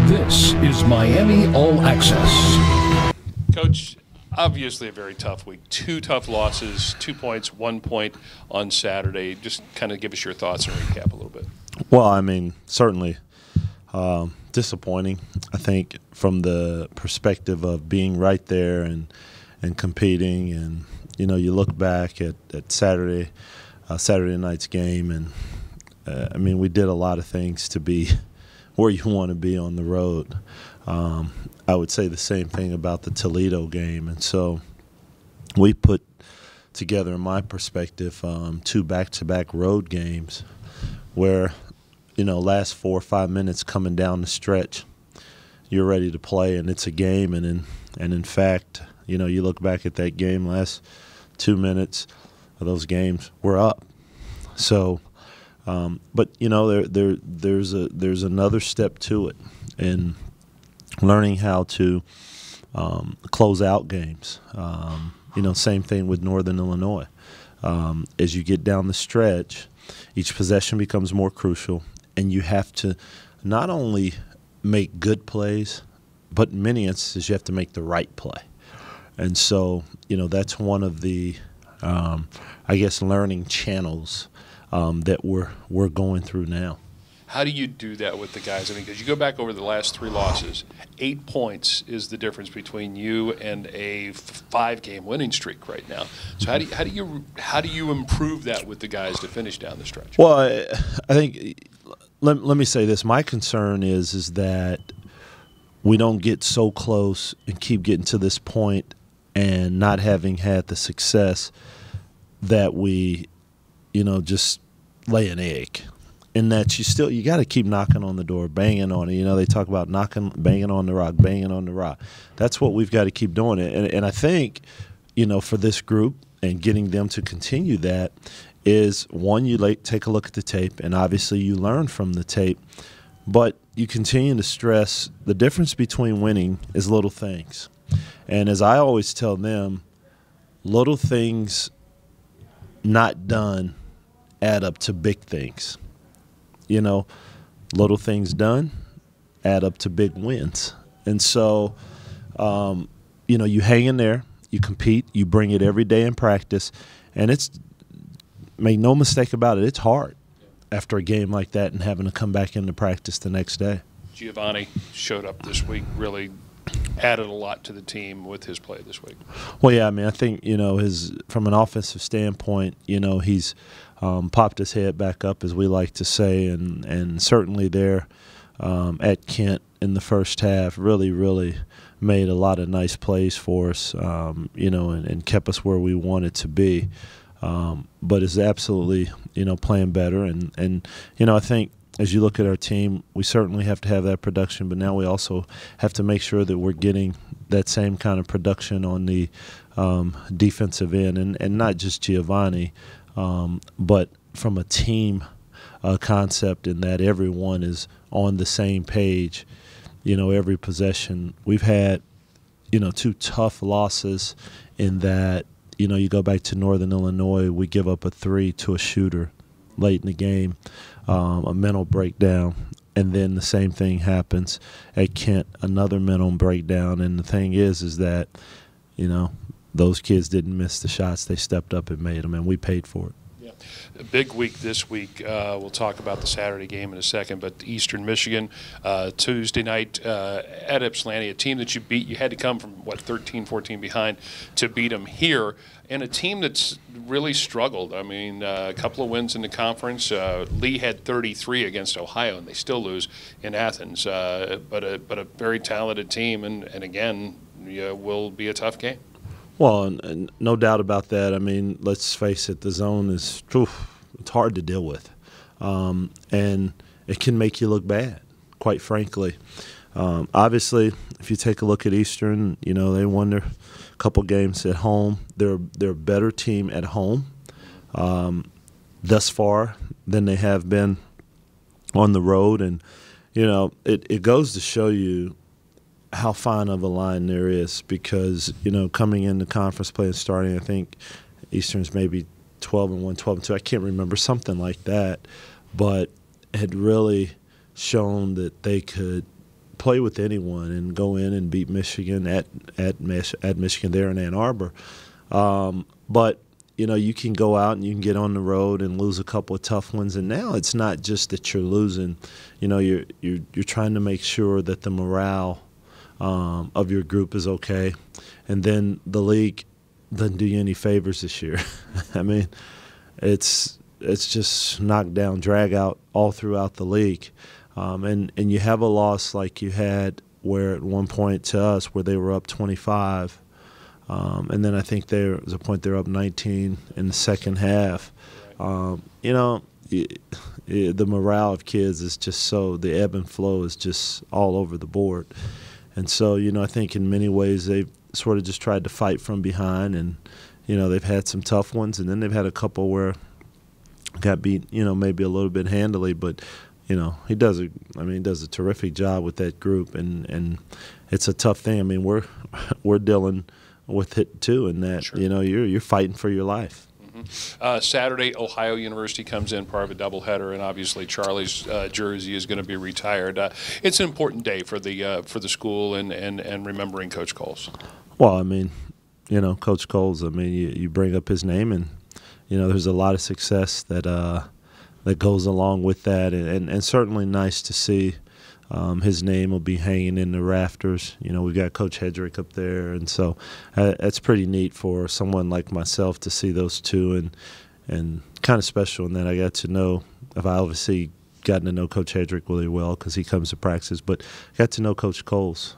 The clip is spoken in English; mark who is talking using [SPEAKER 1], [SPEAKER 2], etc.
[SPEAKER 1] This is Miami All Access.
[SPEAKER 2] Coach, obviously a very tough week. 2 tough losses, 2 points, 1 point on Saturday. Just kind of give us your thoughts and recap a little bit.
[SPEAKER 3] Well, I mean, certainly disappointing, I think, from the perspective of being right there and competing. And, you know, you look back at Saturday night's game, and, I mean, we did a lot of things to be where you want to be on the road. I would say the same thing about the Toledo game. And so we put together, in my perspective, 2 back-to-back road games where, you know, last 4 or 5 minutes coming down the stretch, you're ready to play, and it's a game. And in fact, you know, you look back at that game, last 2 minutes of those games, we're up. So, but you know, there's another step to it, and learning how to close out games. You know, same thing with Northern Illinois. As you get down the stretch, each possession becomes more crucial, and you have to not only make good plays, but in many instances you have to make the right play. And so, you know, that's one of the, I guess, learning channels that we're going through now.
[SPEAKER 2] How do you do that with the guys? I mean, because you go back over the last 3 losses, 8 points is the difference between you and a 5-game winning streak right now. So how do you improve that with the guys to finish down the stretch?
[SPEAKER 3] Well, I think let me say this. My concern is that we don't get so close and keep getting to this point and not having had the success that we, you know, just lay an egg. In that you got to keep knocking on the door, banging on it. You know, they talk about banging on the rock, banging on the rock. That's what we've got to keep doing. And I think, you know, for this group and getting them to continue that is, one, you take a look at the tape, and obviously you learn from the tape, but you continue to stress the difference between winning is little things. And as I always tell them, little things not done add up to big things. You know, little things done add up to big wins. And so, you know, you hang in there, you compete, you bring it every day in practice, and make no mistake about it, it's hard after a game like that and having to come back into practice the next day.
[SPEAKER 2] Giovanni showed up this week, really added a lot to the team with his play this week.
[SPEAKER 3] Well, yeah, I mean, I think, you know, from an offensive standpoint, you know, he's popped his head back up, as we like to say, and certainly there at Kent in the first half really made a lot of nice plays for us, you know, and kept us where we wanted to be. But is absolutely, you know, playing better. And you know, I think as you look at our team, we certainly have to have that production, but now we also have to make sure that we're getting that same kind of production on the defensive end, and not just Giovanni, but from a team concept, in that everyone is on the same page, you know, every possession. We've had, you know, 2 tough losses in that, you know, you go back to Northern Illinois, we give up a 3 to a shooter late in the game, a mental breakdown, and then the same thing happens at Kent, another mental breakdown. And the thing is that, you know, those kids didn't miss the shots. They stepped up and made them, and we paid for it.
[SPEAKER 2] Yeah. A big week this week. We'll talk about the Saturday game in a second, but Eastern Michigan, Tuesday night at Ypsilanti, a team that you beat. You had to come from, 13, 14 behind to beat them here, and a team that's really struggled. I mean, a couple of wins in the conference. Lee had 33 against Ohio, and they still lose in Athens. But a very talented team, and again, will be a tough game.
[SPEAKER 3] Well, and no doubt about that. I mean, let's face it, the zone is it's hard to deal with. And it can make you look bad, quite frankly. Obviously, if you take a look at Eastern, you know, they won their couple games at home. They're a better team at home thus far than they have been on the road. And, you know, it goes to show you how fine of a line there is, because, you know, coming into conference play and starting, I think Eastern's maybe 12-1, 12-2. I can't remember, something like that, but had really shown that they could play with anyone and go in and beat Michigan at Michigan there in Ann Arbor. But you can go out and you can get on the road and lose a couple of tough ones. And now it's not just that you're losing. You're trying to make sure that the morale of your group is okay. And then the league doesn't do you any favors this year. I mean, it's just knock down, drag out all throughout the league. And you have a loss like you had where at one point to us where they were up 25. And then I think there was a point they were up 19 in the second half. The morale of kids is just the ebb and flow is just all over the board. And so, I think in many ways they've sort of just tried to fight from behind, and, they've had some tough ones, and then they've had a couple where got beat, maybe a little bit handily, but, he does a terrific job with that group, and it's a tough thing. I mean, we're dealing with it too, and that,
[SPEAKER 2] sure.
[SPEAKER 3] You're fighting for your life.
[SPEAKER 2] Saturday, Ohio University comes in, part of a doubleheader, and obviously Charlie's jersey is going to be retired. It's an important day for the school and remembering Coach Coles.
[SPEAKER 3] Well, I mean, Coach Coles. I mean, you bring up his name, and there's a lot of success that goes along with that, and certainly nice to see. His name will be hanging in the rafters. We've got Coach Hedrick up there, and so that's pretty neat for someone like myself to see those two, and kind of special in that I got to know. I've obviously gotten to know Coach Hedrick really well because he comes to practice, but got to know Coach Coles